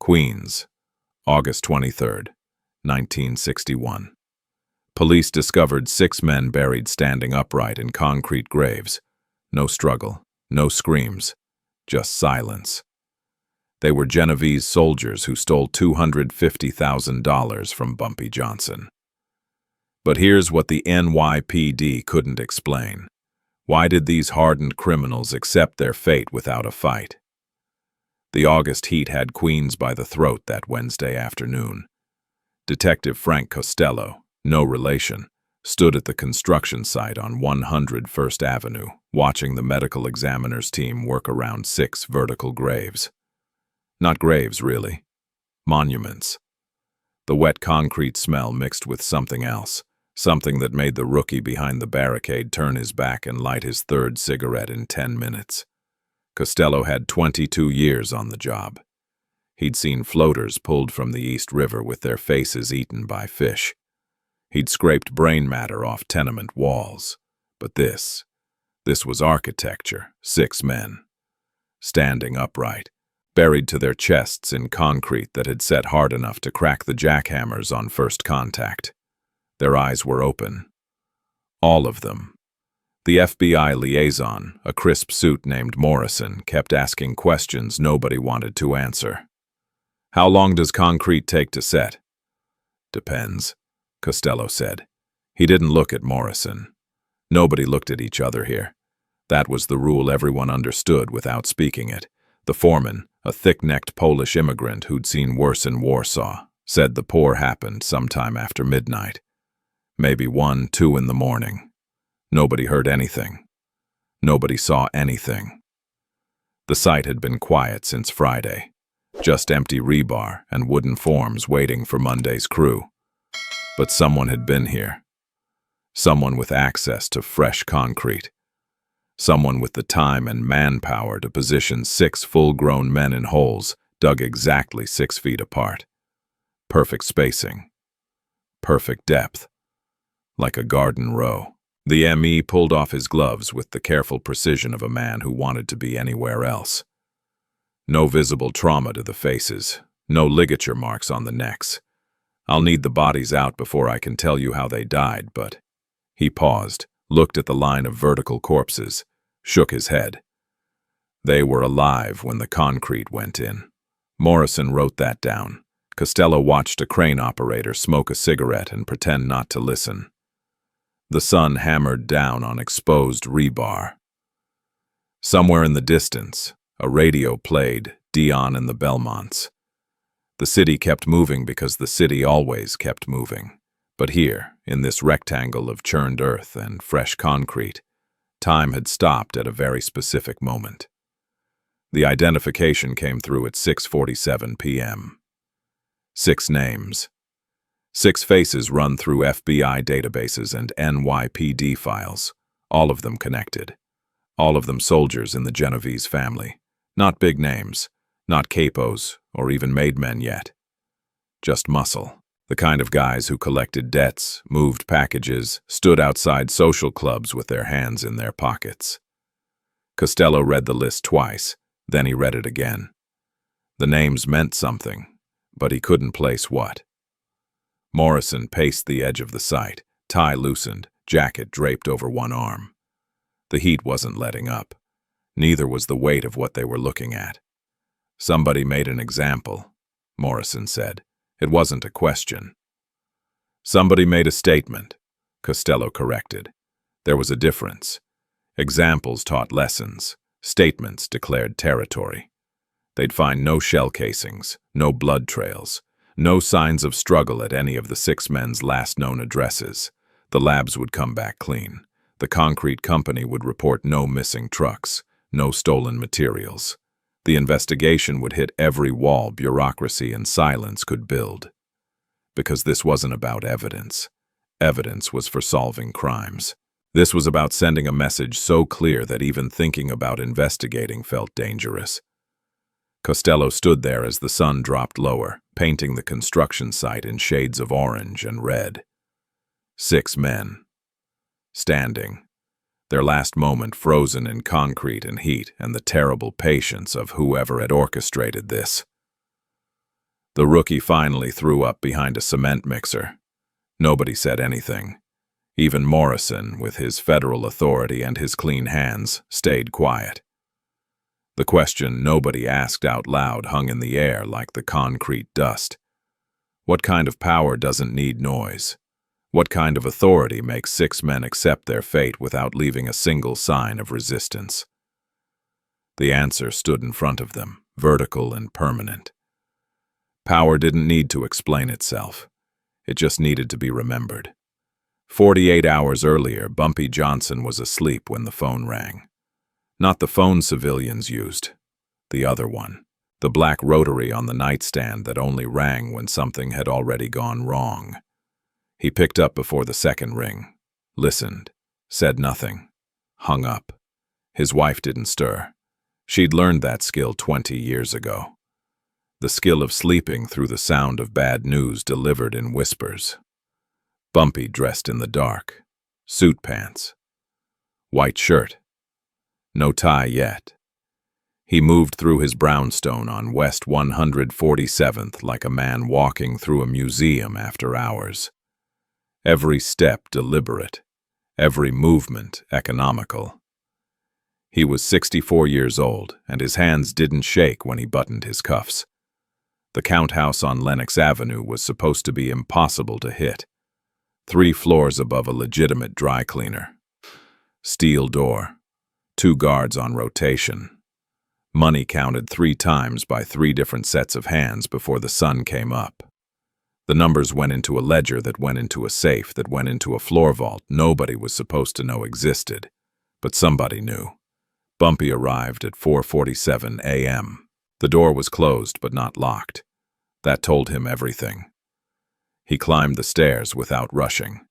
Queens, August 23, 1961. Police discovered 6 men buried standing upright in concrete graves. No struggle, no screams, just silence. They were Genovese soldiers who stole $250,000 from Bumpy Johnson. But here's what the NYPD couldn't explain. Why did these hardened criminals accept their fate without a fight? The August heat had Queens by the throat that Wednesday afternoon. Detective Frank Costello, no relation, stood at the construction site on 100 First Avenue, watching the medical examiner's team work around 6 vertical graves. Not graves, really. Monuments. The wet concrete smell mixed with something else, something that made the rookie behind the barricade turn his back and light his 3rd cigarette in 10 minutes. Costello had 22 years on the job. He'd seen floaters pulled from the East River with their faces eaten by fish. He'd scraped brain matter off tenement walls. But this was architecture, 6 men. Standing upright, buried to their chests in concrete that had set hard enough to crack the jackhammers on first contact. Their eyes were open. All of them. The FBI liaison, a crisp suit named Morrison, kept asking questions nobody wanted to answer. How long does concrete take to set? Depends, Costello said. He didn't look at Morrison. Nobody looked at each other here. That was the rule everyone understood without speaking it. The foreman, a thick-necked Polish immigrant who'd seen worse in Warsaw, said the pour happened sometime after midnight. Maybe 1, 2 in the morning. Nobody heard anything. Nobody saw anything. The site had been quiet since Friday. Just empty rebar and wooden forms waiting for Monday's crew. But someone had been here. Someone with access to fresh concrete. Someone with the time and manpower to position 6 full-grown men in holes dug exactly 6 feet apart. Perfect spacing. Perfect depth. Like a garden row. The ME pulled off his gloves with the careful precision of a man who wanted to be anywhere else. No visible trauma to the faces, no ligature marks on the necks. I'll need the bodies out before I can tell you how they died, but... He paused, looked at the line of vertical corpses, shook his head. They were alive when the concrete went in. Morrison wrote that down. Costello watched a crane operator smoke a cigarette and pretend not to listen. The sun hammered down on exposed rebar. Somewhere in the distance, a radio played Dion and the Belmonts. The city kept moving because the city always kept moving. But here, in this rectangle of churned earth and fresh concrete, time had stopped at a very specific moment. The identification came through at 6:47 p.m. 6 names. 6 faces run through FBI databases and NYPD files, all of them connected. All of them soldiers in the Genovese family. Not big names, not capos, or even made men yet. Just muscle. The kind of guys who collected debts, moved packages, stood outside social clubs with their hands in their pockets. Costello read the list twice, then he read it again. The names meant something, but he couldn't place what. Morrison paced the edge of the site, tie loosened, jacket draped over one arm. The heat wasn't letting up. Neither was the weight of what they were looking at. Somebody made an example, Morrison said. It wasn't a question. Somebody made a statement, Costello corrected. There was a difference. Examples taught lessons. Statements declared territory. They'd find no shell casings, no blood trails, no signs of struggle at any of the 6 men's last known addresses. The labs would come back clean. The concrete company would report no missing trucks, no stolen materials. The investigation would hit every wall bureaucracy and silence could build. Because this wasn't about evidence. Evidence was for solving crimes. This was about sending a message so clear that even thinking about investigating felt dangerous. Costello stood there as the sun dropped lower, painting the construction site in shades of orange and red. 6 men. Standing. Their last moment frozen in concrete and heat and the terrible patience of whoever had orchestrated this. The rookie finally threw up behind a cement mixer. Nobody said anything. Even Morrison, with his federal authority and his clean hands, stayed quiet. The question nobody asked out loud hung in the air like the concrete dust. What kind of power doesn't need noise? What kind of authority makes 6 men accept their fate without leaving a single sign of resistance? The answer stood in front of them, vertical and permanent. Power didn't need to explain itself. It just needed to be remembered. 48 hours earlier, Bumpy Johnson was asleep when the phone rang. Not the phone civilians used. The other one. The black rotary on the nightstand that only rang when something had already gone wrong. He picked up before the second ring, listened, said nothing, hung up. His wife didn't stir. She'd learned that skill 20 years ago. The skill of sleeping through the sound of bad news delivered in whispers. Bumpy dressed in the dark, suit pants, white shirt, no tie yet. He moved through his brownstone on West 147th like a man walking through a museum after hours. Every step deliberate, every movement economical. He was 64 years old, and his hands didn't shake when he buttoned his cuffs. The count house on Lenox Avenue was supposed to be impossible to hit. 3 floors above a legitimate dry cleaner. Steel door. 2 guards on rotation. Money counted 3 times by 3 different sets of hands before the sun came up. The numbers went into a ledger that went into a safe that went into a floor vault nobody was supposed to know existed. But somebody knew. Bumpy arrived at 4:47 a.m. The door was closed but not locked. That told him everything. He climbed the stairs without rushing.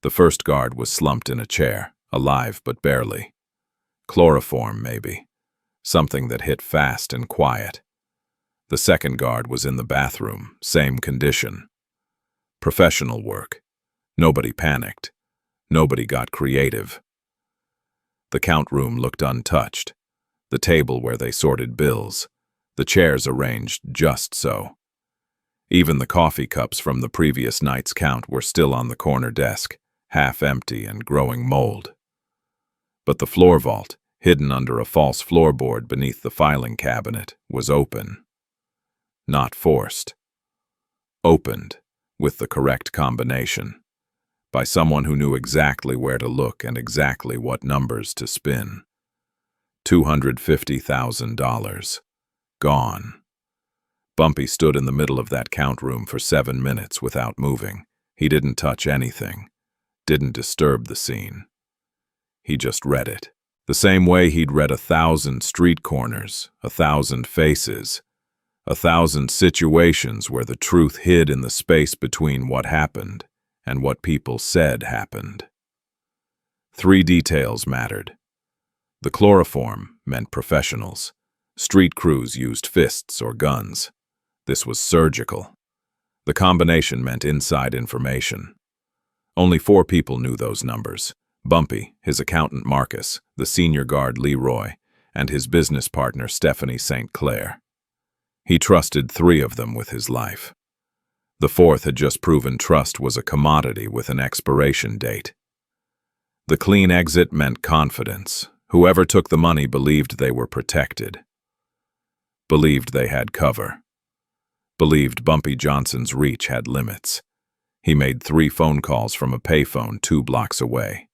The first guard was slumped in a chair, alive but barely. Chloroform, maybe. Something that hit fast and quiet. The second guard was in the bathroom, same condition. Professional work. Nobody panicked. Nobody got creative. The count room looked untouched. The table where they sorted bills. The chairs arranged just so. Even the coffee cups from the previous night's count were still on the corner desk, half empty and growing mold. But the floor vault, hidden under a false floorboard beneath the filing cabinet, was open. Not forced. Opened, with the correct combination, by someone who knew exactly where to look and exactly what numbers to spin. $250,000. Gone. Bumpy stood in the middle of that count room for 7 minutes without moving. He didn't touch anything, didn't disturb the scene. He just read it. The same way he'd read 1,000 street corners, 1,000 faces, 1,000 situations where the truth hid in the space between what happened and what people said happened. 3 details mattered. The chloroform meant professionals. Street crews used fists or guns. This was surgical. The combination meant inside information. Only 4 people knew those numbers. Bumpy, his accountant Marcus, the senior guard Leroy, and his business partner Stephanie St. Clair. He trusted 3 of them with his life. The 4th had just proven trust was a commodity with an expiration date. The clean exit meant confidence. Whoever took the money believed they were protected. Believed they had cover. Believed Bumpy Johnson's reach had limits. He made 3 phone calls from a payphone 2 blocks away.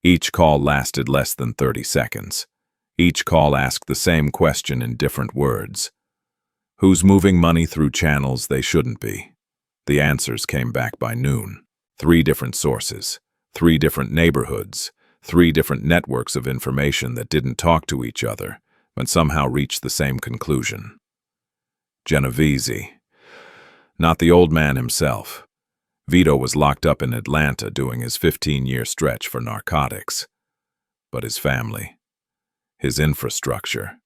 Each call lasted less than 30 seconds. Each call asked the same question in different words. Who's moving money through channels they shouldn't be? The answers came back by noon. 3 different sources, 3 different neighborhoods, 3 different networks of information that didn't talk to each other, but somehow reached the same conclusion. Genovese. Not the old man himself. Vito was locked up in Atlanta doing his 15-year stretch for narcotics. But his family. His infrastructure.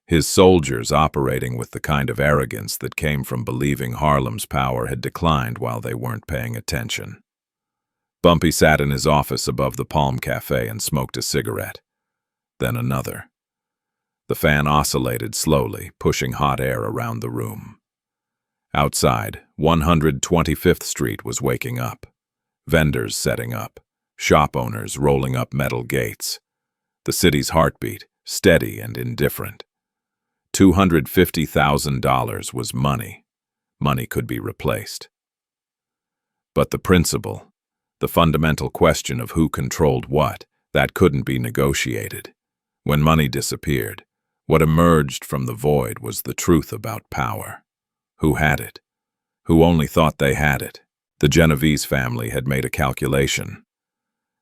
His soldiers operating with the kind of arrogance that came from believing Harlem's power had declined while they weren't paying attention. Bumpy sat in his office above the Palm Cafe and smoked a cigarette. Then another. The fan oscillated slowly, pushing hot air around the room. Outside, 125th Street was waking up. Vendors setting up. Shop owners rolling up metal gates. The city's heartbeat, steady and indifferent. $250,000 was money. Money could be replaced. But the principle, the fundamental question of who controlled what, that couldn't be negotiated. When money disappeared, what emerged from the void was the truth about power. Who had it? Who only thought they had it? The Genovese family had made a calculation.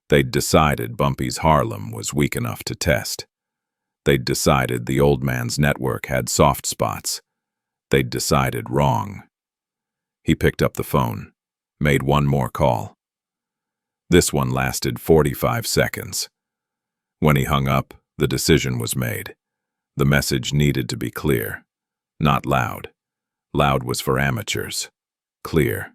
They'd decided Bumpy's Harlem was weak enough to test. They'd decided the old man's network had soft spots. They'd decided wrong. He picked up the phone, made one more call. This one lasted 45 seconds. When he hung up, the decision was made. The message needed to be clear, not loud. Loud was for amateurs. Clear.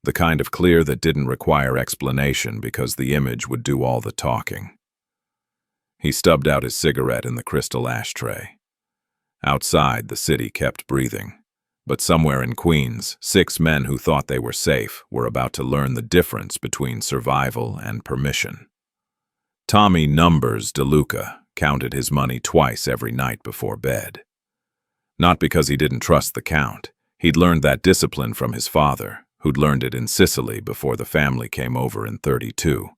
The kind of clear that didn't require explanation because the image would do all the talking. He stubbed out his cigarette in the crystal ashtray. Outside, the city kept breathing. But somewhere in Queens, 6 men who thought they were safe were about to learn the difference between survival and permission. Tommy Numbers DeLuca counted his money twice every night before bed. Not because he didn't trust the count. He'd learned that discipline from his father, who'd learned it in Sicily before the family came over in '32.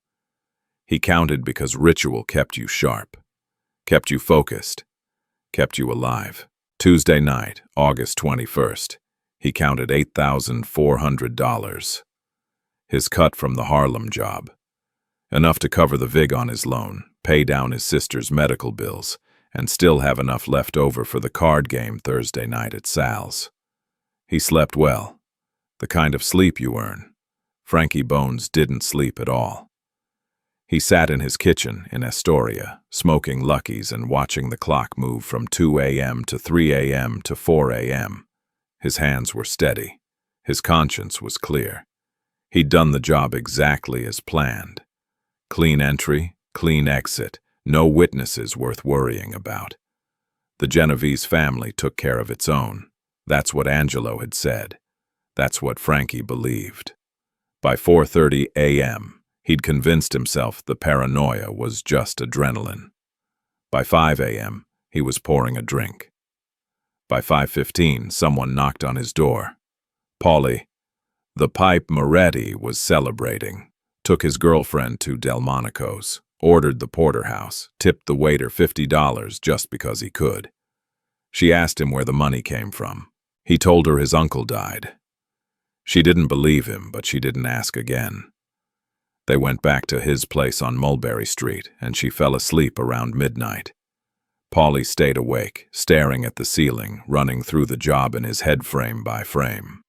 He counted because ritual kept you sharp, kept you focused, kept you alive. Tuesday night, August 21st, he counted $8,400. His cut from the Harlem job. Enough to cover the vig on his loan, pay down his sister's medical bills, and still have enough left over for the card game Thursday night at Sal's. He slept well. The kind of sleep you earn. Frankie Bones didn't sleep at all. He sat in his kitchen in Astoria, smoking Luckies and watching the clock move from 2 a.m. to 3 a.m. to 4 a.m. His hands were steady. His conscience was clear. He'd done the job exactly as planned. Clean entry, clean exit, no witnesses worth worrying about. The Genovese family took care of its own. That's what Angelo had said. That's what Frankie believed. By 4:30 a.m., he'd convinced himself the paranoia was just adrenaline. By 5 a.m., he was pouring a drink. By 5:15, someone knocked on his door. Paulie, the pipe Moretti, was celebrating. Took his girlfriend to Delmonico's, ordered the porterhouse, tipped the waiter $50 just because he could. She asked him where the money came from. He told her his uncle died. She didn't believe him, but she didn't ask again. They went back to his place on Mulberry Street, and she fell asleep around midnight. Paulie stayed awake, staring at the ceiling, running through the job in his head frame by frame.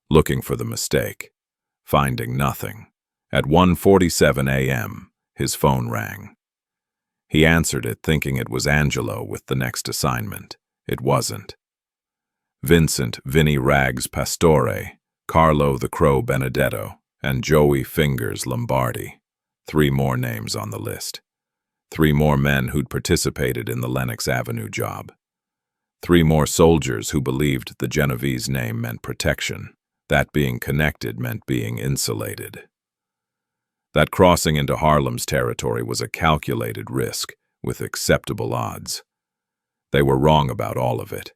Looking for the mistake. Finding nothing. At 1:47 a.m., his phone rang. He answered it thinking it was Angelo with the next assignment. It wasn't. Vincent Vinny Rags Pastore, Carlo the Crow Benedetto, and Joey Fingers Lombardi. 3 more names on the list. 3 more men who'd participated in the Lenox Avenue job. 3 more soldiers who believed the Genovese name meant protection. That being connected meant being insulated. That crossing into Harlem's territory was a calculated risk with acceptable odds. They were wrong about all of it.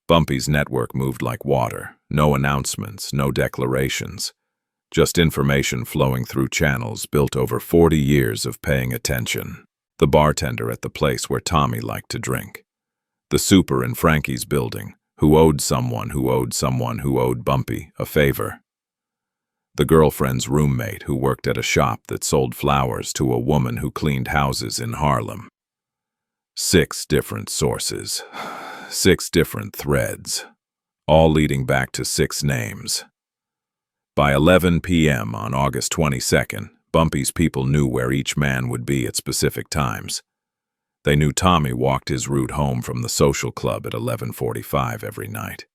Bumpy's network moved like water. No announcements, no declarations. Just information flowing through channels built over 40 years of paying attention. The bartender at the place where Tommy liked to drink. The super in Frankie's building, who owed someone who owed someone who owed Bumpy a favor. The girlfriend's roommate who worked at a shop that sold flowers to a woman who cleaned houses in Harlem. 6 different sources. 6 different threads. All leading back to 6 names. By 11 p.m. on August 22nd, Bumpy's people knew where each man would be at specific times. They knew Tommy walked his route home from the social club at 11:45 every night.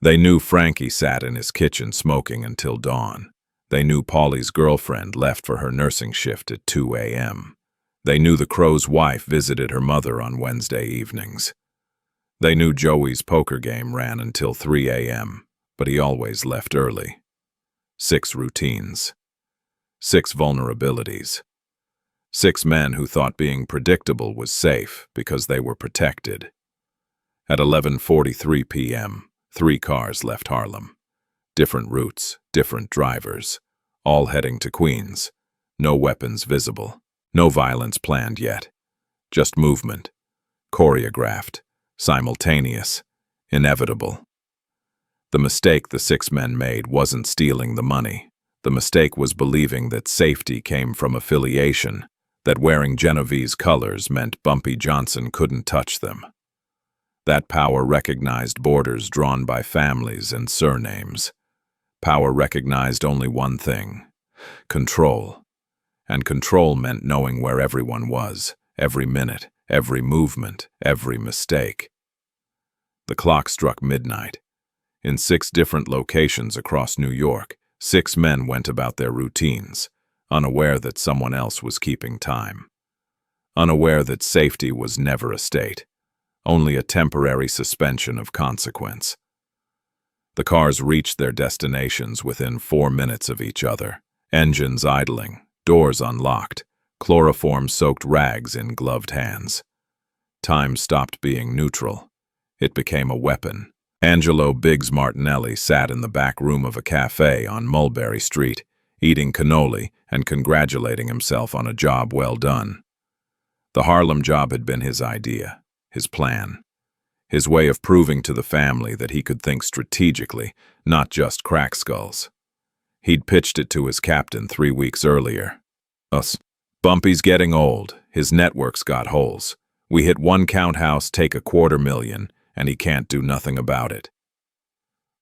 They knew Frankie sat in his kitchen smoking until dawn. They knew Paulie's girlfriend left for her nursing shift at 2 a.m. They knew the Crow's wife visited her mother on Wednesday evenings. They knew Joey's poker game ran until 3 a.m., but he always left early. 6 routines. 6 vulnerabilities. 6 men who thought being predictable was safe because they were protected. At 11:43 p.m., 3 cars left Harlem. Different routes, different drivers, all heading to Queens. No weapons visible. No violence planned yet. Just movement. Choreographed. Simultaneous. Inevitable. The mistake the 6 men made wasn't stealing the money. The mistake was believing that safety came from affiliation, that wearing Genovese colors meant Bumpy Johnson couldn't touch them. That power recognized borders drawn by families and surnames. Power recognized only one thing: control. And control meant knowing where everyone was, every minute, every movement, every mistake. The clock struck midnight. In 6 different locations across New York, 6 men went about their routines, unaware that someone else was keeping time. Unaware that safety was never a state, only a temporary suspension of consequence. The cars reached their destinations within 4 minutes of each other, engines idling, doors unlocked, chloroform-soaked rags in gloved hands. Time stopped being neutral. It became a weapon. Angelo Biggs Martinelli sat in the back room of a cafe on Mulberry Street, eating cannoli and congratulating himself on a job well done. The Harlem job had been his idea, his plan, his way of proving to the family that he could think strategically, not just crack skulls. He'd pitched it to his captain 3 weeks earlier. Us. Bumpy's getting old. His network's got holes. We hit 1 count house, take $250,000, and he can't do nothing about it.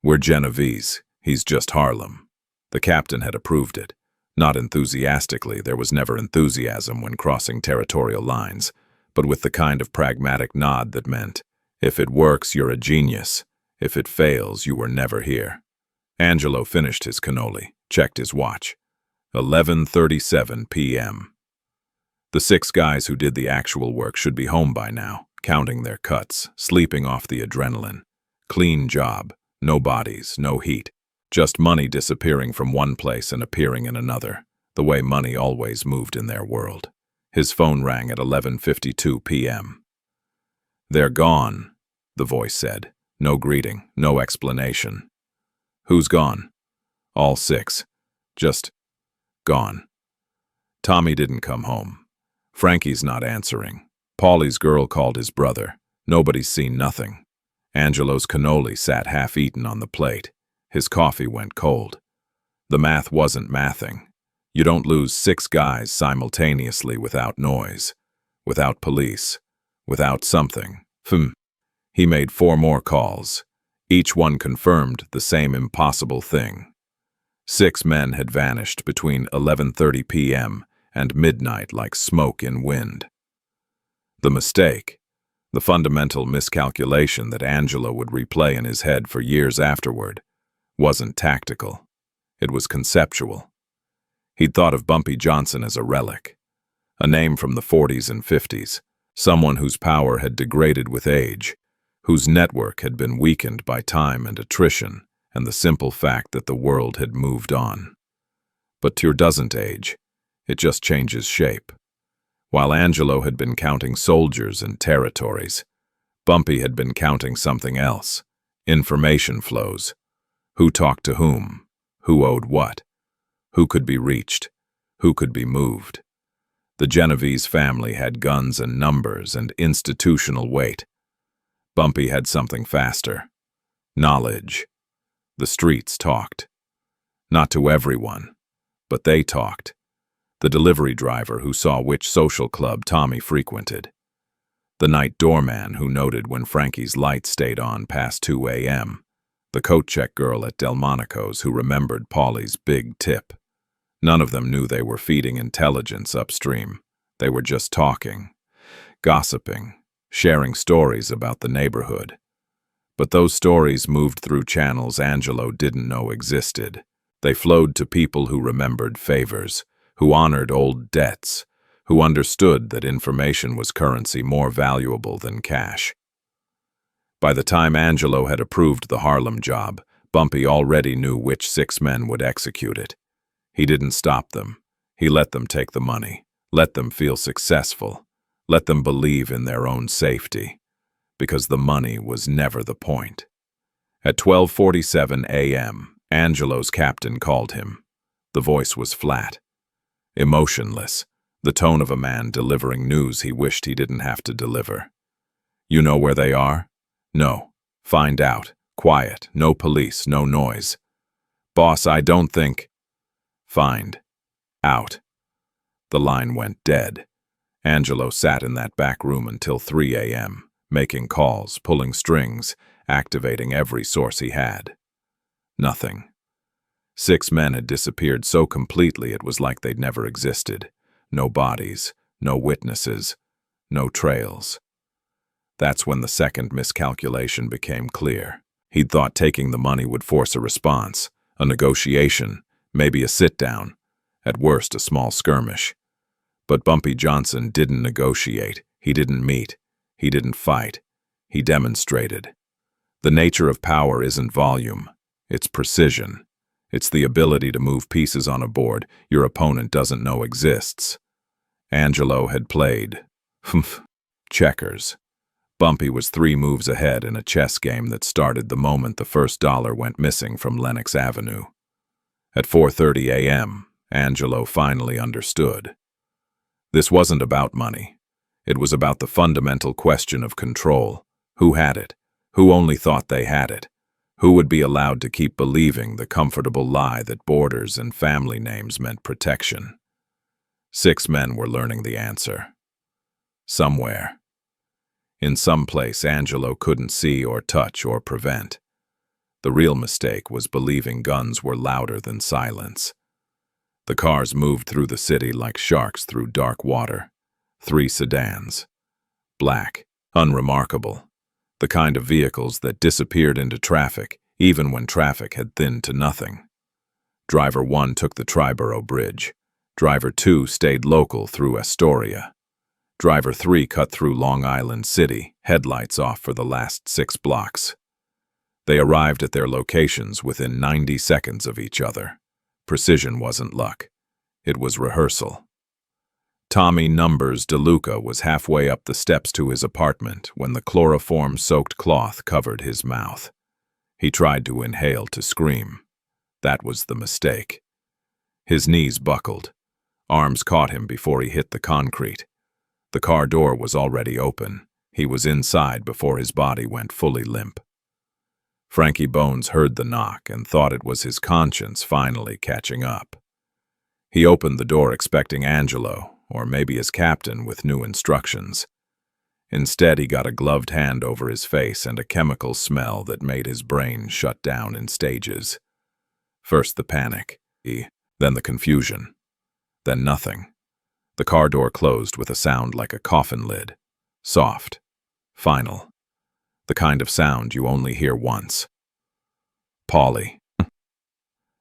We're Genovese. He's just Harlem. The captain had approved it. Not enthusiastically, there was never enthusiasm when crossing territorial lines, but with the kind of pragmatic nod that meant, if it works, you're a genius. If it fails, you were never here. Angelo finished his cannoli, checked his watch. 11:37 p.m. The 6 guys who did the actual work should be home by now, counting their cuts, sleeping off the adrenaline. Clean job, no bodies, no heat, just money disappearing from one place and appearing in another, the way money always moved in their world. His phone rang at 11:52 p.m. "They're gone," the voice said. No greeting, no explanation. "Who's gone?" "All 6. Just gone." Tommy didn't come home. Frankie's not answering. Paulie's girl called his brother. Nobody's seen nothing. Angelo's cannoli sat half-eaten on the plate. His coffee went cold. The math wasn't mathing. You don't lose 6 guys simultaneously without noise, without police, without something. He made 4 more calls. Each one confirmed the same impossible thing. 6 men had vanished between 11:30 p.m. and midnight like smoke in wind. The mistake, the fundamental miscalculation that Angelo would replay in his head for years afterward, wasn't tactical. It was conceptual. He'd thought of Bumpy Johnson as a relic, a name from the 40s and 50s, someone whose power had degraded with age, whose network had been weakened by time and attrition, and the simple fact that the world had moved on. But Tyr doesn't age. It just changes shape. While Angelo had been counting soldiers and territories, Bumpy had been counting something else: information flows. Who talked to whom? Who owed what? Who could be reached? Who could be moved? The Genovese family had guns and numbers and institutional weight. Bumpy had something faster: knowledge. The streets talked. Not to everyone, but they talked. The delivery driver who saw which social club Tommy frequented. The night doorman who noted when Frankie's light stayed on past 2 a.m. The coat check girl at Delmonico's who remembered Paulie's big tip. None of them knew they were feeding intelligence upstream. They were just talking, gossiping, sharing stories about the neighborhood. But those stories moved through channels Angelo didn't know existed. They flowed to people who remembered favors, who honored old debts, who understood that information was currency more valuable than cash. By the time Angelo had approved the Harlem job, Bumpy already knew which 6 men would execute it. He didn't stop them. He let them take the money, let them feel successful, let them believe in their own safety, because the money was never the point. At 12:47 a.m., Angelo's captain called him. The voice was flat, emotionless, the tone of a man delivering news he wished he didn't have to deliver. "You know where they are?" "No." "Find out. Quiet. No police. No noise." "Boss, I don't think—" "Find out." The line went dead. Angelo sat in that back room until 3 a.m., making calls, pulling strings, activating every source he had. Nothing. 6 men had disappeared so completely it was like they'd never existed. No bodies, no witnesses, no trails. That's when the second miscalculation became clear. He'd thought taking the money would force a response, a negotiation, maybe a sit-down, at worst a small skirmish. But Bumpy Johnson didn't negotiate, he didn't meet, he didn't fight, he demonstrated. The nature of power isn't volume, it's precision. It's the ability to move pieces on a board your opponent doesn't know exists. Angelo had played checkers. Bumpy was 3 moves ahead in a chess game that started the moment the first dollar went missing from Lenox Avenue. At 4:30 a.m., Angelo finally understood. This wasn't about money. It was about the fundamental question of control. Who had it? Who only thought they had it? Who would be allowed to keep believing the comfortable lie that borders and family names meant protection? 6 men were learning the answer. Somewhere. In some place Angelo couldn't see or touch or prevent. The real mistake was believing guns were louder than silence. The cars moved through the city like sharks through dark water. 3 sedans. Black, unremarkable. The kind of vehicles that disappeared into traffic, even when traffic had thinned to nothing. Driver 1 took the Triborough Bridge. Driver 2 stayed local through Astoria. Driver 3 cut through Long Island City, headlights off for the last 6 blocks. They arrived at their locations within 90 seconds of each other. Precision wasn't luck. It was rehearsal. Tommy Numbers DeLuca was halfway up the steps to his apartment when the chloroform-soaked cloth covered his mouth. He tried to inhale to scream. That was the mistake. His knees buckled. Arms caught him before he hit the concrete. The car door was already open. He was inside before his body went fully limp. Frankie Bones heard the knock and thought it was his conscience finally catching up. He opened the door expecting Angelo, or maybe his captain with new instructions. Instead, he got a gloved hand over his face and a chemical smell that made his brain shut down in stages. First the panic, then the confusion, then nothing. The car door closed with a sound like a coffin lid. Soft. Final. The kind of sound you only hear once. Paulie.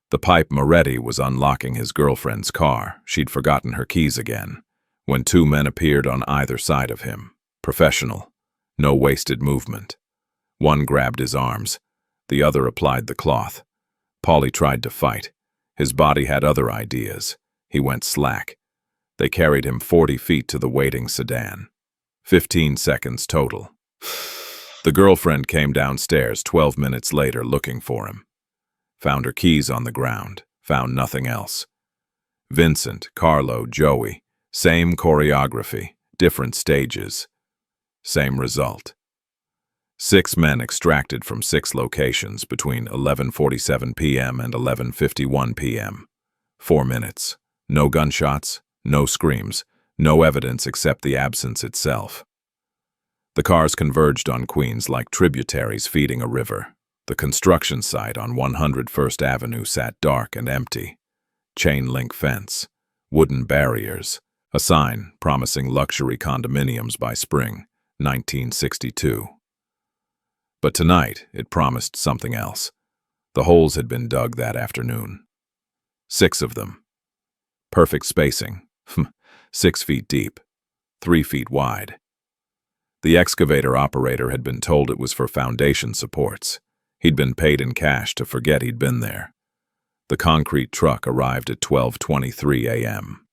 The pipe Moretti was unlocking his girlfriend's car. She'd forgotten her keys again, when 2 men appeared on either side of him. Professional. No wasted movement. One grabbed his arms. The other applied the cloth. Paulie tried to fight. His body had other ideas. He went slack. They carried him 40 feet to the waiting sedan. 15 seconds total. The girlfriend came downstairs 12 minutes later looking for him. Found her keys on the ground. Found nothing else. Vincent, Carlo, Joey. Same choreography. Different stages. Same result. 6 men extracted from 6 locations between 11:47 p.m. and 11:51 p.m. 4 minutes. No gunshots. No screams, no evidence except the absence itself. The cars converged on Queens like tributaries feeding a river. The construction site on 101st Avenue sat dark and empty. Chain-link fence, wooden barriers, a sign promising luxury condominiums by spring, 1962. But tonight, it promised something else. The holes had been dug that afternoon. 6 of them. Perfect spacing. 6 feet deep, 3 feet wide. The excavator operator had been told it was for foundation supports. He'd been paid in cash to forget he'd been there. The concrete truck arrived at 12:23 a.m.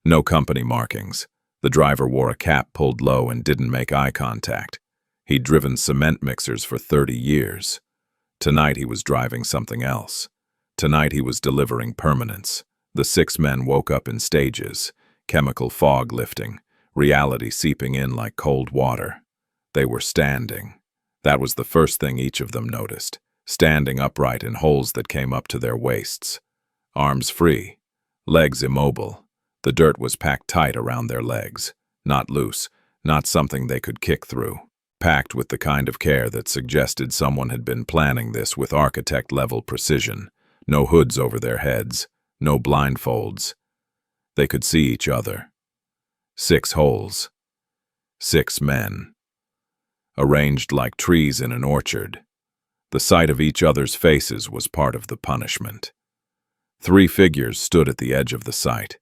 No company markings. The driver wore a cap pulled low and didn't make eye contact. He'd driven cement mixers for 30 years. Tonight he was driving something else. Tonight he was delivering permanence. The 6 men woke up in stages, chemical fog lifting, reality seeping in like cold water. They were standing. That was the first thing each of them noticed, standing upright in holes that came up to their waists. Arms free, legs immobile. The dirt was packed tight around their legs, not loose, not something they could kick through. Packed with the kind of care that suggested someone had been planning this with architect-level precision. No hoods over their heads, no blindfolds. They could see each other. 6 holes. 6 men. Arranged like trees in an orchard. The sight of each other's faces was part of the punishment. 3 figures stood at the edge of the site,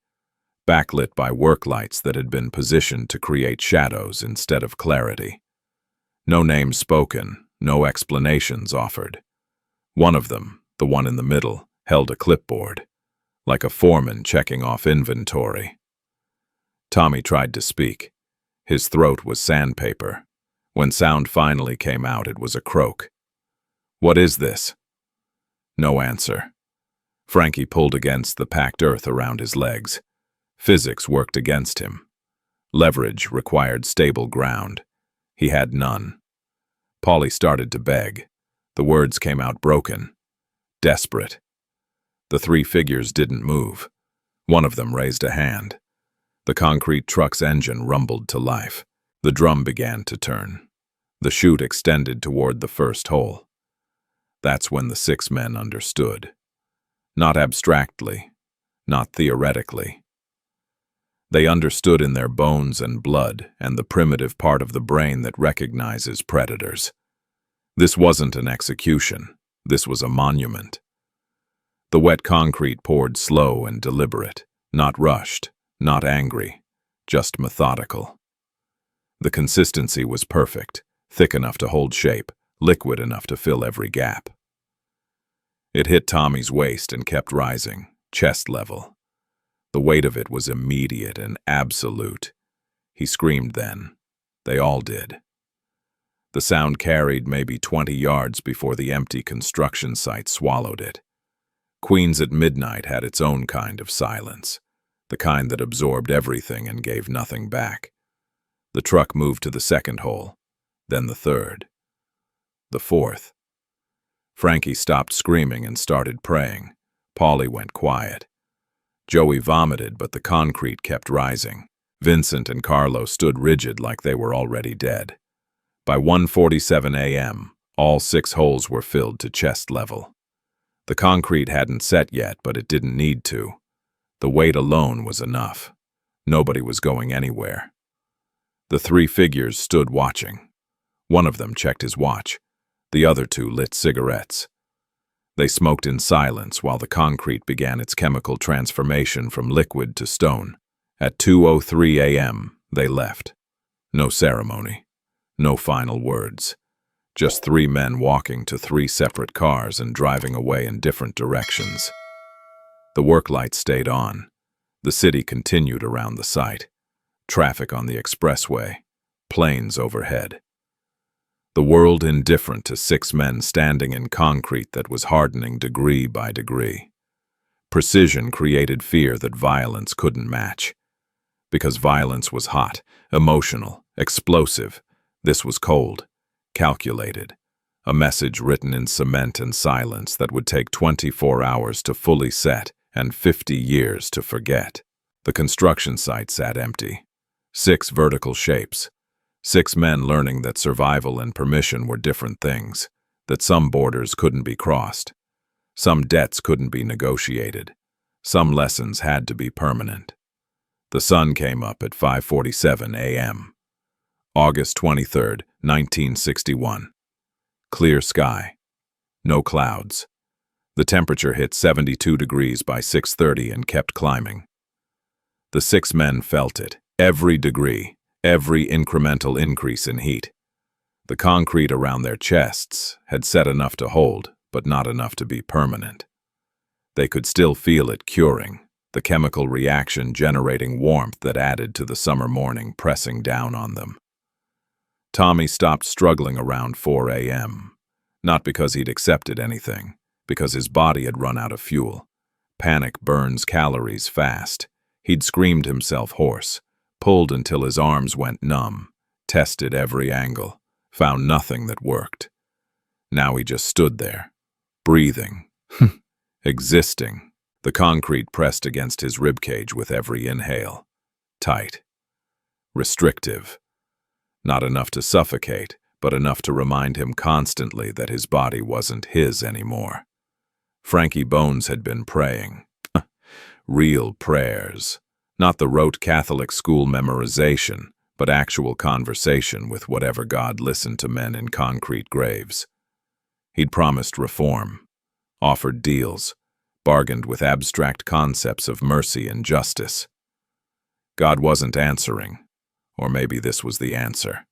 backlit by work lights that had been positioned to create shadows instead of clarity. No names spoken, no explanations offered. One of them, the one in the middle, held a clipboard, like a foreman checking off inventory. Tommy tried to speak. His throat was sandpaper. When sound finally came out, it was a croak. "What is this?" No answer. Frankie pulled against the packed earth around his legs. Physics worked against him. Leverage required stable ground. He had none. Polly started to beg. The words came out broken, desperate. The 3 figures didn't move. One of them raised a hand. The concrete truck's engine rumbled to life. The drum began to turn. The chute extended toward the first hole. That's when the 6 men understood. Not abstractly, not theoretically. They understood in their bones and blood and the primitive part of the brain that recognizes predators. This wasn't an execution. This was a monument. The wet concrete poured slow and deliberate, not rushed, not angry, just methodical. The consistency was perfect, thick enough to hold shape, liquid enough to fill every gap. It hit Tommy's waist and kept rising, chest level. The weight of it was immediate and absolute. He screamed then. They all did. The sound carried maybe 20 yards before the empty construction site swallowed it. Queens at midnight had its own kind of silence, the kind that absorbed everything and gave nothing back. The truck moved to the 2nd hole, then the 3rd, the 4th. Frankie stopped screaming and started praying. Polly went quiet. Joey vomited, but the concrete kept rising. Vincent and Carlo stood rigid like they were already dead. By 1:47 a.m., all 6 holes were filled to chest level. The concrete hadn't set yet, but it didn't need to. The weight alone was enough. Nobody was going anywhere. The 3 figures stood watching. One of them checked his watch. The other 2 lit cigarettes. They smoked in silence while the concrete began its chemical transformation from liquid to stone. At 2:03 a.m., they left. No ceremony. No final words. Just 3 men walking to 3 separate cars and driving away in different directions. The work lights stayed on. The city continued around the site. Traffic on the expressway. Planes overhead. The world indifferent to 6 men standing in concrete that was hardening degree by degree. Precision created fear that violence couldn't match. Because violence was hot, emotional, explosive. This was cold, calculated. A message written in cement and silence that would take 24 hours to fully set and 50 years to forget. The construction site sat empty. 6 vertical shapes. 6 men learning that survival and permission were different things, that some borders couldn't be crossed. Some debts couldn't be negotiated. Some lessons had to be permanent. The sun came up at 5:47 a.m. August 23, 1961. Clear sky. No clouds. The temperature hit 72 degrees by 6:30 and kept climbing. The 6 men felt it, every degree, every incremental increase in heat. The concrete around their chests had set enough to hold, but not enough to be permanent. They could still feel it curing, the chemical reaction generating warmth that added to the summer morning pressing down on them. Tommy stopped struggling around 4 a.m., not because he'd accepted anything, because his body had run out of fuel. Panic burns calories fast. He'd screamed himself hoarse, pulled until his arms went numb, tested every angle, found nothing that worked. Now he just stood there, breathing, existing. The concrete pressed against his ribcage with every inhale. Tight. Restrictive. Not enough to suffocate, but enough to remind him constantly that his body wasn't his anymore. Frankie Bones had been praying. Real prayers. Not the rote Catholic school memorization, but actual conversation with whatever God listened to men in concrete graves. He'd promised reform, offered deals, bargained with abstract concepts of mercy and justice. God wasn't answering, or maybe this was the answer.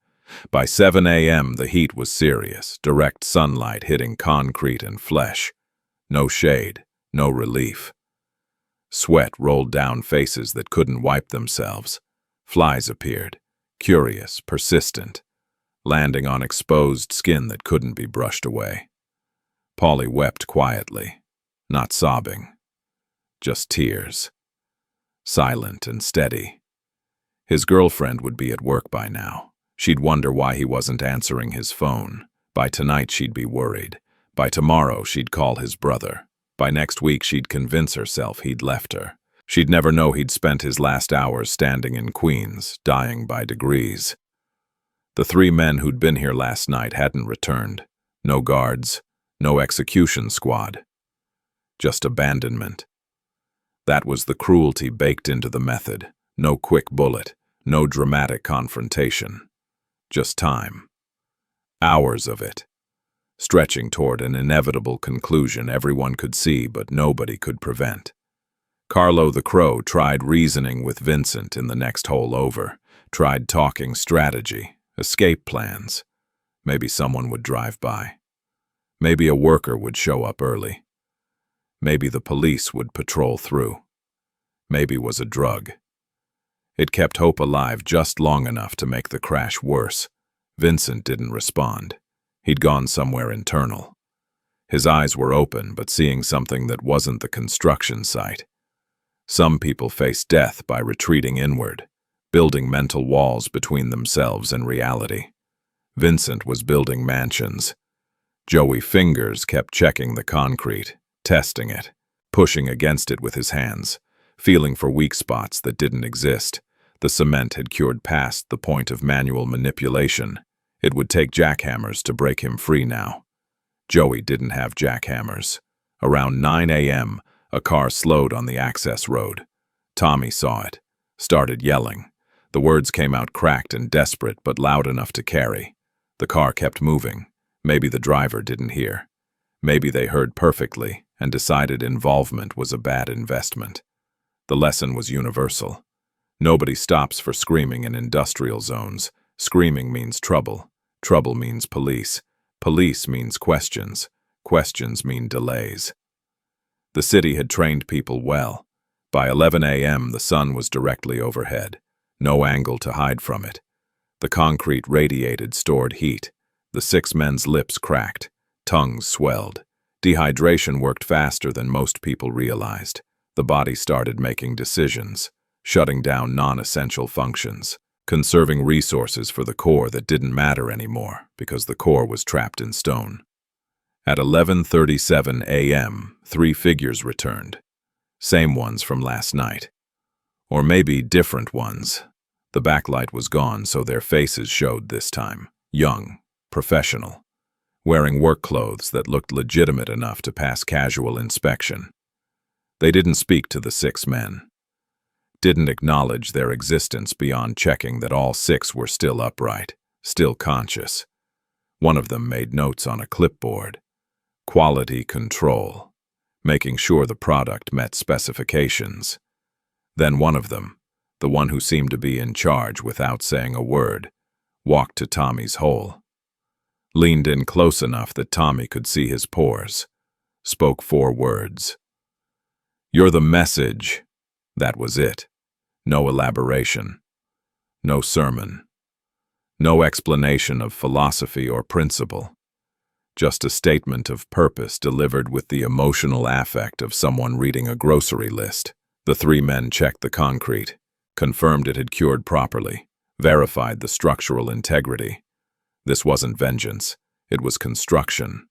By 7 a.m., the heat was serious, direct sunlight hitting concrete and flesh. No shade, no relief. Sweat rolled down faces that couldn't wipe themselves. Flies appeared, curious, persistent, landing on exposed skin that couldn't be brushed away. Polly wept quietly, not sobbing, just tears. Silent and steady. His girlfriend would be at work by now. She'd wonder why he wasn't answering his phone. By tonight she'd be worried. By tomorrow she'd call his brother. By next week she'd convince herself he'd left her. She'd never know he'd spent his last hours standing in Queens, dying by degrees. The 3 men who'd been here last night hadn't returned. No guards, no execution squad. Just abandonment. That was the cruelty baked into the method. No quick bullet, no dramatic confrontation. Just time. Hours of it. Stretching toward an inevitable conclusion everyone could see but nobody could prevent. Carlo the Crow tried reasoning with Vincent in the next hole over, tried talking strategy, escape plans. Maybe someone would drive by. Maybe a worker would show up early. Maybe the police would patrol through. Maybe was a drug. It kept hope alive just long enough to make the crash worse. Vincent didn't respond. He'd gone somewhere internal. His eyes were open, but seeing something that wasn't the construction site. Some people face death by retreating inward, building mental walls between themselves and reality. Vincent was building mansions. Joey Fingers kept checking the concrete, testing it, pushing against it with his hands, feeling for weak spots that didn't exist. The cement had cured past the point of manual manipulation. It would take jackhammers to break him free now. Joey didn't have jackhammers. Around 9 a.m., a car slowed on the access road. Tommy saw it, started yelling. The words came out cracked and desperate, but loud enough to carry. The car kept moving. Maybe the driver didn't hear. Maybe they heard perfectly and decided involvement was a bad investment. The lesson was universal. Nobody stops for screaming in industrial zones. Screaming means trouble. Trouble means police. Police means questions. Questions mean delays. The city had trained people well. By 11 a.m., the sun was directly overhead. No angle to hide from it. The concrete radiated stored heat. The 6 men's lips cracked. Tongues swelled. Dehydration worked faster than most people realized. The body started making decisions, shutting down non-essential functions, conserving resources for the core that didn't matter anymore because the core was trapped in stone. At 11:37 a.m., 3 figures returned. Same ones from last night. Or maybe different ones. The backlight was gone, so their faces showed this time. Young, professional, wearing work clothes that looked legitimate enough to pass casual inspection. They didn't speak to the 6 men. Didn't acknowledge their existence beyond checking that all 6 were still upright, still conscious. One of them made notes on a clipboard. Quality control, making sure the product met specifications. Then one of them, the one who seemed to be in charge without saying a word, walked to Tommy's hole. Leaned in close enough that Tommy could see his pores. Spoke 4 words. "You're the message." That was it. No elaboration. No sermon. No explanation of philosophy or principle. Just a statement of purpose delivered with the emotional affect of someone reading a grocery list. The 3 men checked the concrete, confirmed it had cured properly, verified the structural integrity. This wasn't vengeance, it was construction.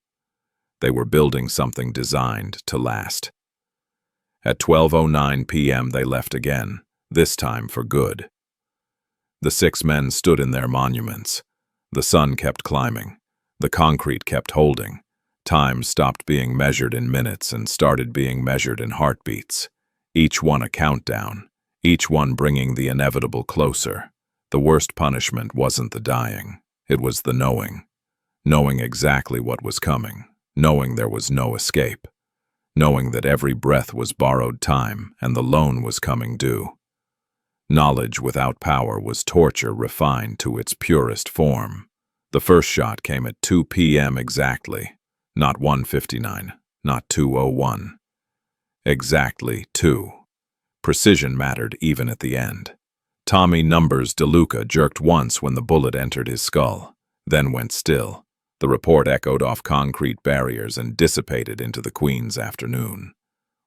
They were building something designed to last. At 12:09 p.m. they left again, this time for good. The 6 men stood in their monuments. The sun kept climbing. The concrete kept holding. Time stopped being measured in minutes and started being measured in heartbeats. Each one a countdown, each one bringing the inevitable closer. The worst punishment wasn't the dying, it was the knowing. Knowing exactly what was coming, knowing there was no escape. Knowing that every breath was borrowed time and the loan was coming due. Knowledge without power was torture refined to its purest form. The first shot came at 2 p.m. exactly, not 1:59, not 2:01. Exactly 2. Precision mattered even at the end. Tommy Numbers DeLuca jerked once when the bullet entered his skull, then went still. The report echoed off concrete barriers and dissipated into the Queen's afternoon.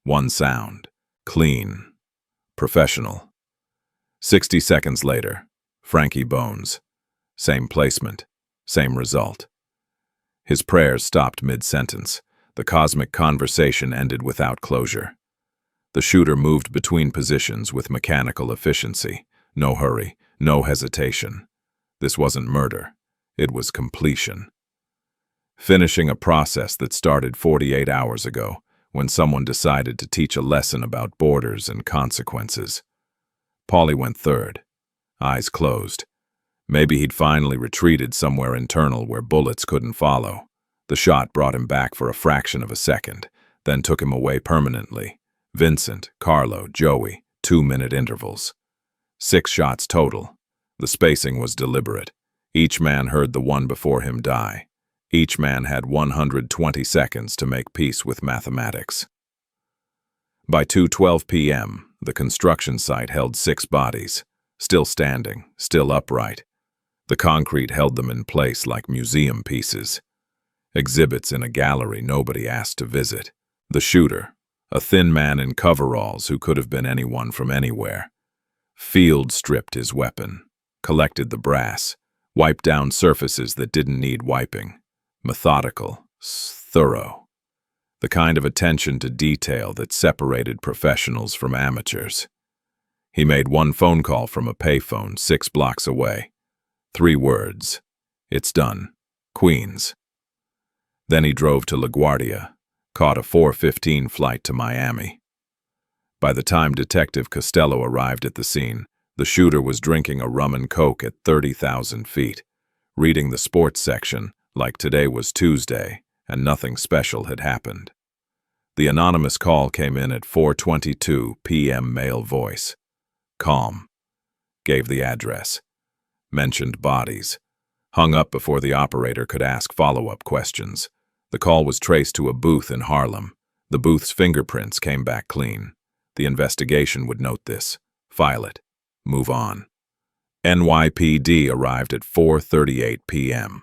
One sound, clean, professional. 60 seconds later, Frankie Bones. Same placement, same result. His prayers stopped mid-sentence. The cosmic conversation ended without closure. The shooter moved between positions with mechanical efficiency. No hurry, no hesitation. This wasn't murder. It was completion. Finishing a process that started 48 hours ago, when someone decided to teach a lesson about borders and consequences. Paulie went third, eyes closed. Maybe he'd finally retreated somewhere internal where bullets couldn't follow. The shot brought him back for a fraction of a second, then took him away permanently. Vincent, Carlo, Joey, 2-minute intervals. 6 shots total. The spacing was deliberate. Each man heard the one before him die. Each man had 120 seconds to make peace with mathematics. By 2:12 p.m., the construction site held 6 bodies, still standing, still upright. The concrete held them in place like museum pieces. Exhibits in a gallery nobody asked to visit. The shooter, a thin man in coveralls who could have been anyone from anywhere, field stripped his weapon, collected the brass, wiped down surfaces that didn't need wiping. Methodical, thorough. The kind of attention to detail that separated professionals from amateurs. He made one phone call from a payphone 6 blocks away. 3 words. It's done. Queens. Then he drove to LaGuardia, caught a 4:15 flight to Miami. By the time Detective Costello arrived at the scene, the shooter was drinking a rum and coke at 30,000 feet, reading the sports section like today was Tuesday and nothing special had happened. The anonymous call came in at 4:22 p.m. male voice. Calm. Gave the address. Mentioned bodies. Hung up before the operator could ask follow-up questions. The call was traced to a booth in Harlem. The booth's fingerprints came back clean. The investigation would note this. File it. Move on. NYPD arrived at 4:38 p.m.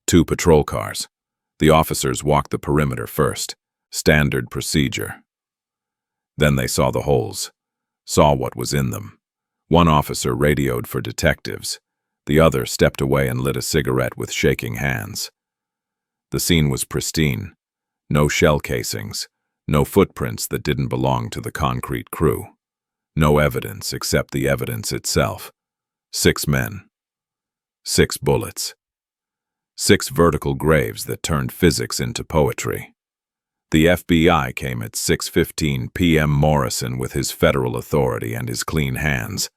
2 patrol cars. The officers walked the perimeter first. Standard procedure. Then they saw the holes. Saw what was in them. One officer radioed for detectives. The other stepped away and lit a cigarette with shaking hands. The scene was pristine. No shell casings. No footprints that didn't belong to the concrete crew. No evidence except the evidence itself. 6 men. 6 bullets. 6 vertical graves that turned physics into poetry. The FBI came at 6:15 p.m. Morrison with his federal authority and his clean hands.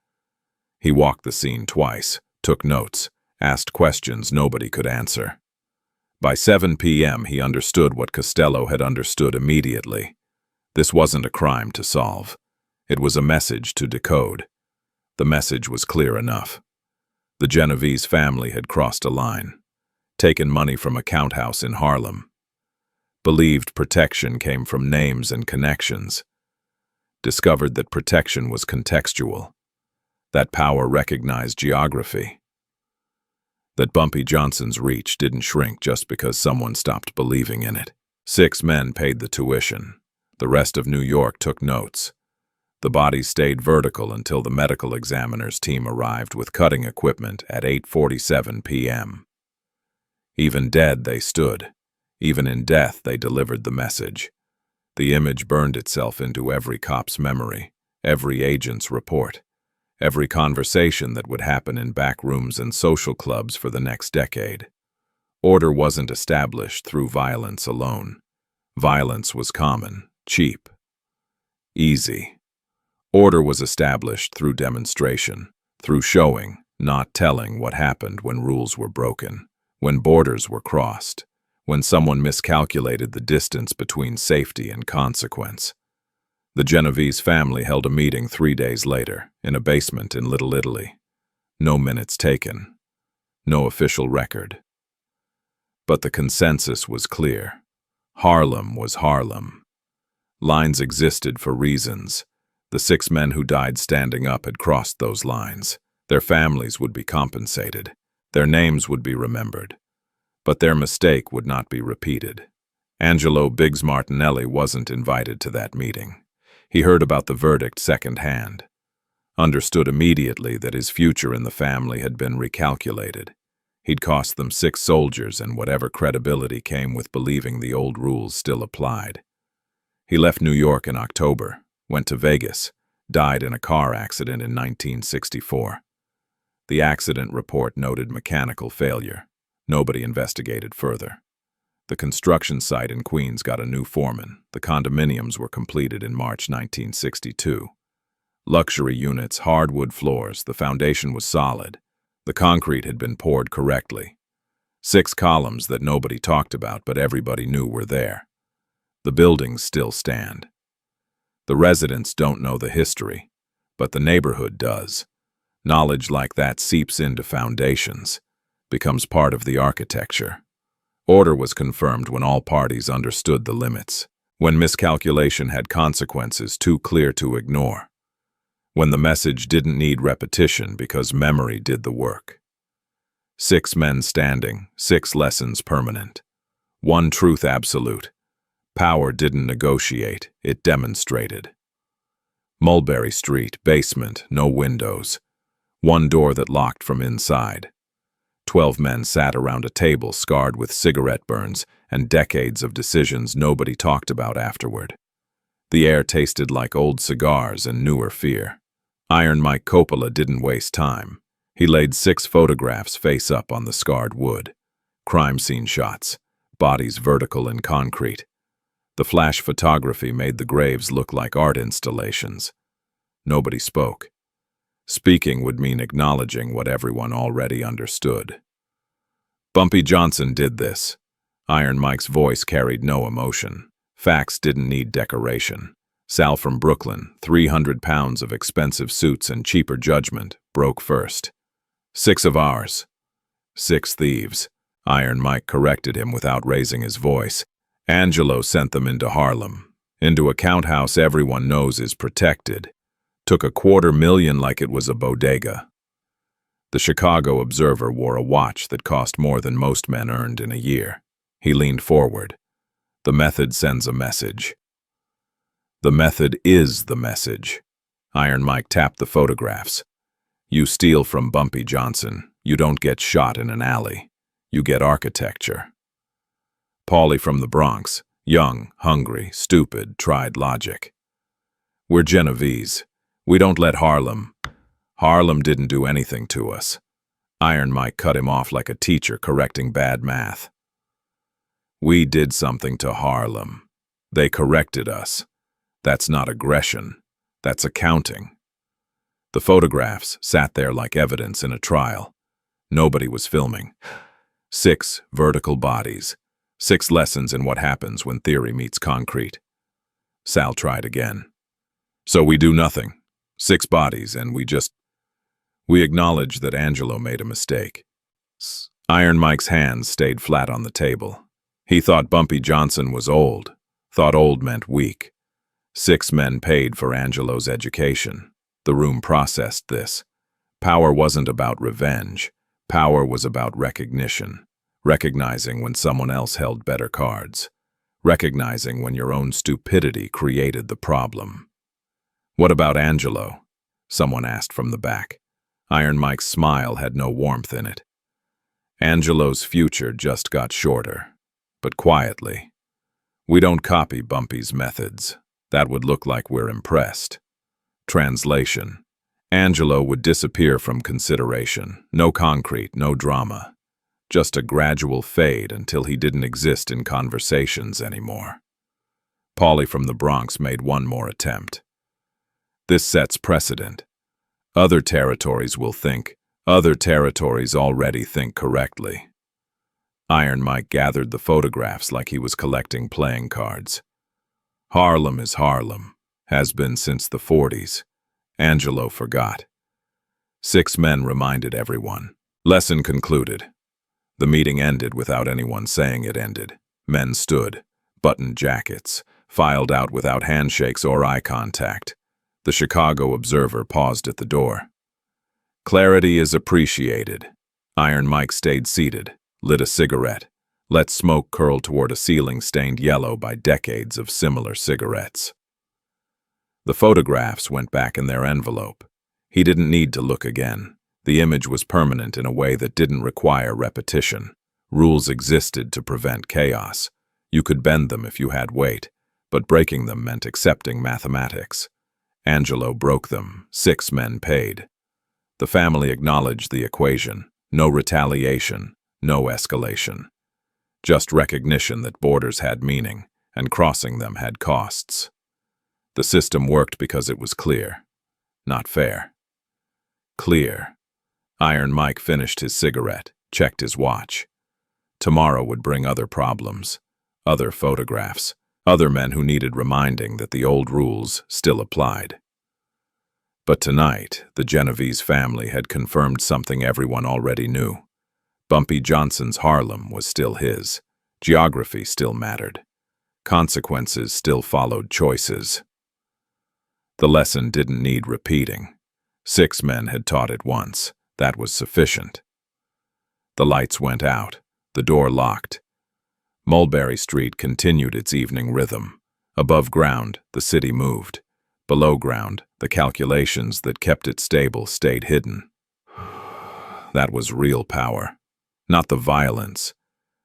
He walked the scene twice, took notes, asked questions nobody could answer. By 7 p.m. he understood what Costello had understood immediately. This wasn't a crime to solve. It was a message to decode. The message was clear enough. The Genovese family had crossed a line, taken money from a count house in Harlem. Believed protection came from names and connections. Discovered that protection was contextual. That power recognized geography. That Bumpy Johnson's reach didn't shrink just because someone stopped believing in it. 6 men paid the tuition. The rest of New York took notes. The bodies stayed vertical until the medical examiner's team arrived with cutting equipment at 8:47 p.m. Even dead, they stood. Even in death, they delivered the message. The image burned itself into every cop's memory, every agent's report, every conversation that would happen in back rooms and social clubs for the next decade. Order wasn't established through violence alone. Violence was common, cheap, easy. Order was established through demonstration, through showing, not telling what happened when rules were broken, when borders were crossed, when someone miscalculated the distance between safety and consequence. The Genovese family held a meeting 3 days later, in a basement in Little Italy. No minutes taken. No official record. But the consensus was clear. Harlem was Harlem. Lines existed for reasons. The 6 men who died standing up had crossed those lines. Their families would be compensated. Their names would be remembered. But their mistake would not be repeated. Angelo Biggs Martinelli wasn't invited to that meeting. He heard about the verdict secondhand. Understood immediately that his future in the family had been recalculated. He'd cost them 6 soldiers and whatever credibility came with believing the old rules still applied. He left New York in October. Went to Vegas, died in a car accident in 1964. The accident report noted mechanical failure. Nobody investigated further. The construction site in Queens got a new foreman. The condominiums were completed in March 1962. Luxury units, hardwood floors, the foundation was solid. The concrete had been poured correctly. 6 columns that nobody talked about but everybody knew were there. The buildings still stand. The residents don't know the history, but the neighborhood does. Knowledge like that seeps into foundations, becomes part of the architecture. Order was confirmed when all parties understood the limits, when miscalculation had consequences too clear to ignore, when the message didn't need repetition because memory did the work. 6 men standing, 6 lessons permanent. 1 truth absolute. Power didn't negotiate, it demonstrated. Mulberry Street, basement, no windows. 1 door that locked from inside. 12 men sat around a table scarred with cigarette burns and decades of decisions nobody talked about afterward. The air tasted like old cigars and newer fear. Iron Mike Coppola didn't waste time. He laid 6 photographs face up on the scarred wood. Crime scene shots, bodies vertical in concrete. The flash photography made the graves look like art installations. Nobody spoke. Speaking would mean acknowledging what everyone already understood. Bumpy Johnson did this. Iron Mike's voice carried no emotion. Facts didn't need decoration. Sal from Brooklyn, 300 pounds of expensive suits and cheaper judgment, broke first. 6 of ours. 6 thieves. Iron Mike corrected him without raising his voice. Angelo sent them into Harlem, into a count house everyone knows is protected. Took $250,000 like it was a bodega. The Chicago Observer wore a watch that cost more than most men earned in a year. He leaned forward. The method sends a message. The method is the message. Iron Mike tapped the photographs. You steal from Bumpy Johnson. You don't get shot in an alley. You get architecture. Paulie from the Bronx, young, hungry, stupid, tried logic. We're Genovese. We don't let Harlem. Harlem didn't do anything to us. Iron Mike cut him off like a teacher correcting bad math. We did something to Harlem. They corrected us. That's not aggression. That's accounting. The photographs sat there like evidence in a trial. Nobody was filming. 6 vertical bodies. 6 lessons in what happens when theory meets concrete. Sal tried again. So we do nothing. 6 bodies, and we acknowledge that Angelo made a mistake. Iron Mike's hands stayed flat on the table. He thought Bumpy Johnson was old, thought old meant weak. 6 men paid for Angelo's education. The room processed this. Power wasn't about revenge. Power was about recognition. Recognizing when someone else held better cards. Recognizing when your own stupidity created the problem. "What about Angelo?" someone asked from the back. Iron Mike's smile had no warmth in it. Angelo's future just got shorter, but quietly. "We don't copy Bumpy's methods. That would look like we're impressed." Translation: Angelo would disappear from consideration. No concrete, no drama. Just a gradual fade until he didn't exist in conversations anymore. Paulie from the Bronx made one more attempt. "This sets precedent. Other territories will think. Other territories already think correctly." Iron Mike gathered the photographs like he was collecting playing cards. Harlem is Harlem. Has been since the 40s. Angelo forgot. 6 men reminded everyone. Lesson concluded. The meeting ended without anyone saying it ended. Men stood, buttoned jackets, filed out without handshakes or eye contact. The Chicago Observer paused at the door. "Clarity is appreciated." Iron Mike stayed seated, lit a cigarette, let smoke curl toward a ceiling stained yellow by decades of similar cigarettes. The photographs went back in their envelope. He didn't need to look again. The image was permanent in a way that didn't require repetition. Rules existed to prevent chaos. You could bend them if you had weight, but breaking them meant accepting mathematics. Angelo broke them. 6 men paid. The family acknowledged the equation. No retaliation, no escalation. Just recognition that borders had meaning, and crossing them had costs. The system worked because it was clear. Not fair. Clear. Iron Mike finished his cigarette, checked his watch. Tomorrow would bring other problems, other photographs, other men who needed reminding that the old rules still applied. But tonight, the Genovese family had confirmed something everyone already knew. Bumpy Johnson's Harlem was still his. Geography still mattered. Consequences still followed choices. The lesson didn't need repeating. 6 men had taught it once. That was sufficient. The lights went out. The door locked. Mulberry Street continued its evening rhythm. Above ground, the city moved. Below ground, the calculations that kept it stable stayed hidden. That was real power. Not the violence.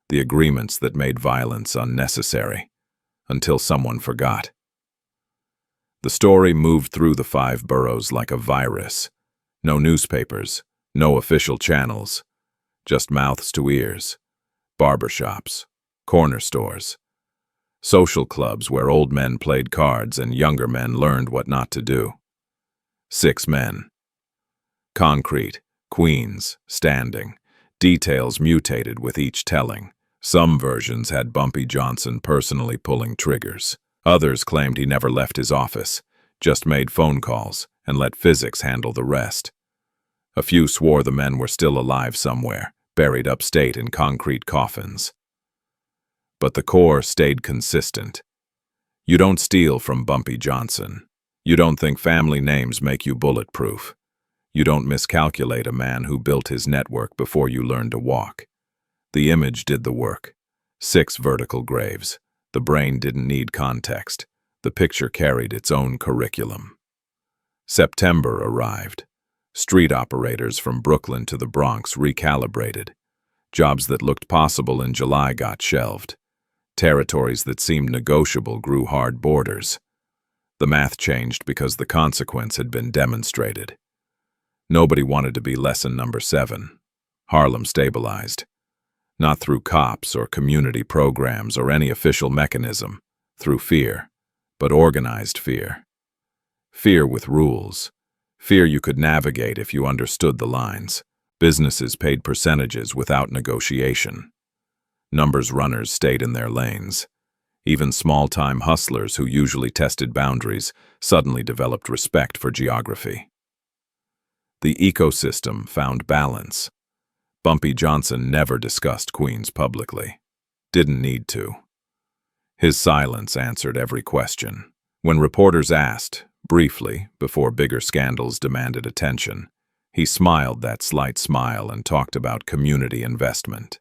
The agreements that made violence unnecessary. Until someone forgot. The story moved through the 5 boroughs like a virus. No newspapers, no official channels. Just mouths to ears. Barbershops, corner stores. Social clubs where old men played cards and younger men learned what not to do. 6 men. Concrete, Queens, standing. Details mutated with each telling. Some versions had Bumpy Johnson personally pulling triggers. Others claimed he never left his office, just made phone calls and let physics handle the rest. A few swore the men were still alive somewhere, buried upstate in concrete coffins. But the core stayed consistent. You don't steal from Bumpy Johnson. You don't think family names make you bulletproof. You don't miscalculate a man who built his network before you learned to walk. The image did the work. 6 vertical graves. The brain didn't need context. The picture carried its own curriculum. September arrived. Street operators from Brooklyn to the Bronx recalibrated. Jobs that looked possible in July got shelved. Territories that seemed negotiable grew hard borders. The math changed because the consequence had been demonstrated. Nobody wanted to be lesson number 7. Harlem stabilized. Not through cops or community programs or any official mechanism, through fear, but organized fear. Fear with rules. Fear you could navigate if you understood the lines. Businesses paid percentages without negotiation. Numbers runners stayed in their lanes. Even small-time hustlers who usually tested boundaries suddenly developed respect for geography. The ecosystem found balance. Bumpy Johnson never discussed Queens publicly. Didn't need to. His silence answered every question. When reporters asked, briefly, before bigger scandals demanded attention, he smiled that slight smile and talked about community investment.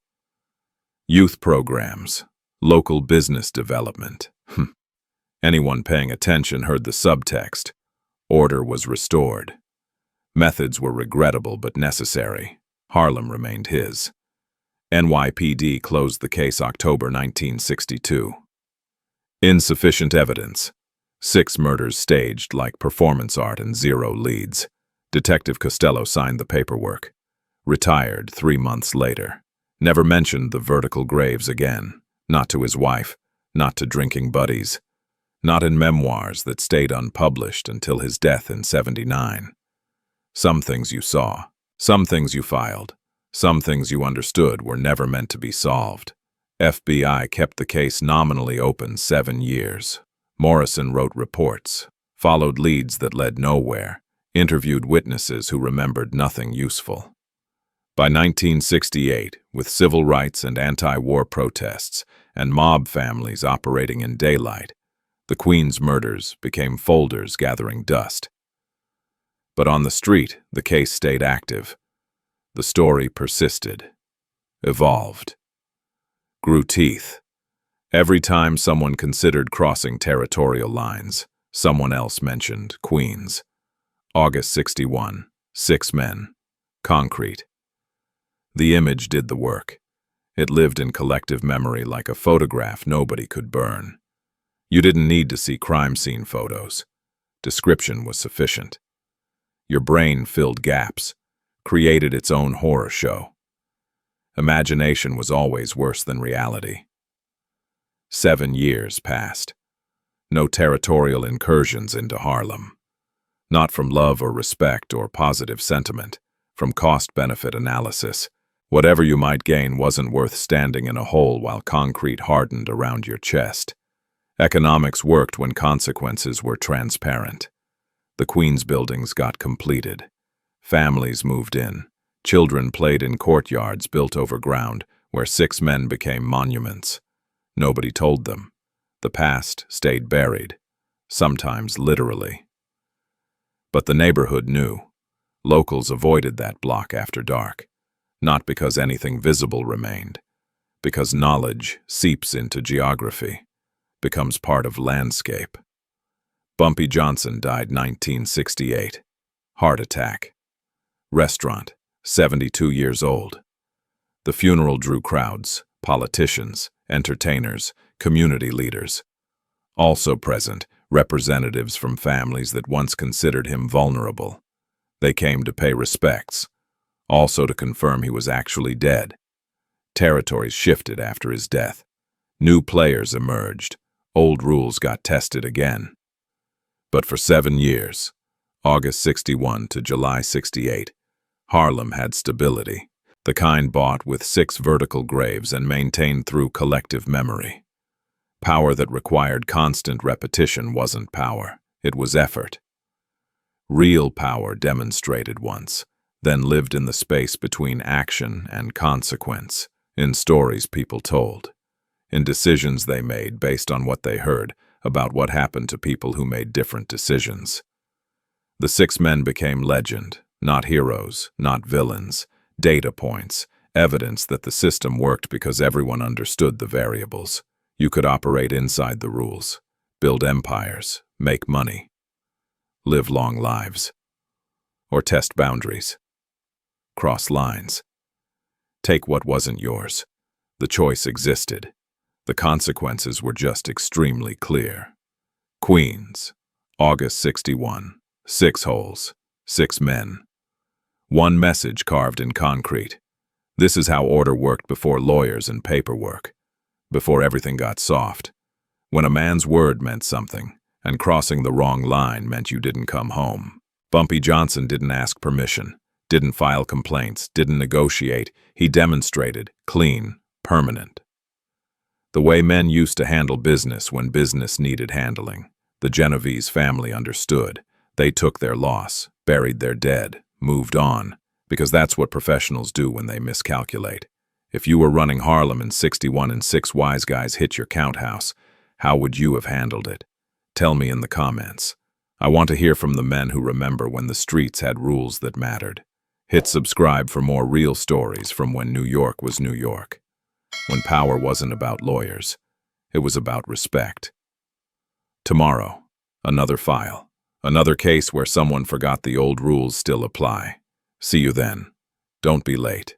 Youth programs, local business development. Anyone paying attention heard the subtext. Order was restored. Methods were regrettable but necessary. Harlem remained his. NYPD closed the case October 1962. Insufficient evidence. 6 murders staged like performance art and 0 leads. Detective Costello signed the paperwork. Retired 3 months later. Never mentioned the vertical graves again. Not to his wife, not to drinking buddies. Not in memoirs that stayed unpublished until his death in '79. Some things you saw, some things you filed, some things you understood were never meant to be solved. FBI kept the case nominally open 7 years. Morrison wrote reports, followed leads that led nowhere, interviewed witnesses who remembered nothing useful. By 1968, with civil rights and anti-war protests and mob families operating in daylight, the Queens murders became folders gathering dust. But on the street, the case stayed active. The story persisted, evolved, grew teeth. Every time someone considered crossing territorial lines, someone else mentioned Queens. August 61, 6 men, concrete. The image did the work. It lived in collective memory like a photograph nobody could burn. You didn't need to see crime scene photos. Description was sufficient. Your brain filled gaps, created its own horror show. Imagination was always worse than reality. 7 years passed. No territorial incursions into Harlem. Not from love or respect or positive sentiment, from cost-benefit analysis. Whatever you might gain wasn't worth standing in a hole while concrete hardened around your chest. Economics worked when consequences were transparent. The Queens buildings got completed. Families moved in. Children played in courtyards built over ground where 6 men became monuments. Nobody told them. The past stayed buried, sometimes literally. But the neighborhood knew. Locals avoided that block after dark, not because anything visible remained, because knowledge seeps into geography, becomes part of landscape. Bumpy Johnson died 1968. Heart attack. Restaurant, 72 years old. The funeral drew crowds, politicians, entertainers, community leaders. Also present, representatives from families that once considered him vulnerable. They came to pay respects, also to confirm he was actually dead. Territories shifted after his death. New players emerged. Old rules got tested again. But for 7 years, August 61 to July 68, Harlem had stability, the kind bought with 6 vertical graves and maintained through collective memory. Power that required constant repetition wasn't power, it was effort. Real power demonstrated once, then lived in the space between action and consequence, in stories people told, in decisions they made based on what they heard about what happened to people who made different decisions. The 6 men became legend, not heroes, not villains, data points, evidence that the system worked because everyone understood the variables. You could operate inside the rules, build empires, make money, live long lives, or test boundaries, cross lines, take what wasn't yours. The choice existed. The consequences were just extremely clear. Queens, August 61, 6 holes, 6 men. One message carved in concrete. This is how order worked before lawyers and paperwork, before everything got soft. When a man's word meant something, and crossing the wrong line meant you didn't come home. Bumpy Johnson didn't ask permission, didn't file complaints, didn't negotiate. He demonstrated, clean, permanent. The way men used to handle business when business needed handling. The Genovese family understood. They took their loss, buried their dead, moved on, because that's what professionals do when they miscalculate. If you were running Harlem in '61 and 6 wise guys hit your count house, how would you have handled it? Tell me in the comments. I want to hear from the men who remember when the streets had rules that mattered. Hit subscribe for more real stories from when New York was New York. When power wasn't about lawyers, it was about respect. Tomorrow, another file. Another case where someone forgot the old rules still apply. See you then. Don't be late.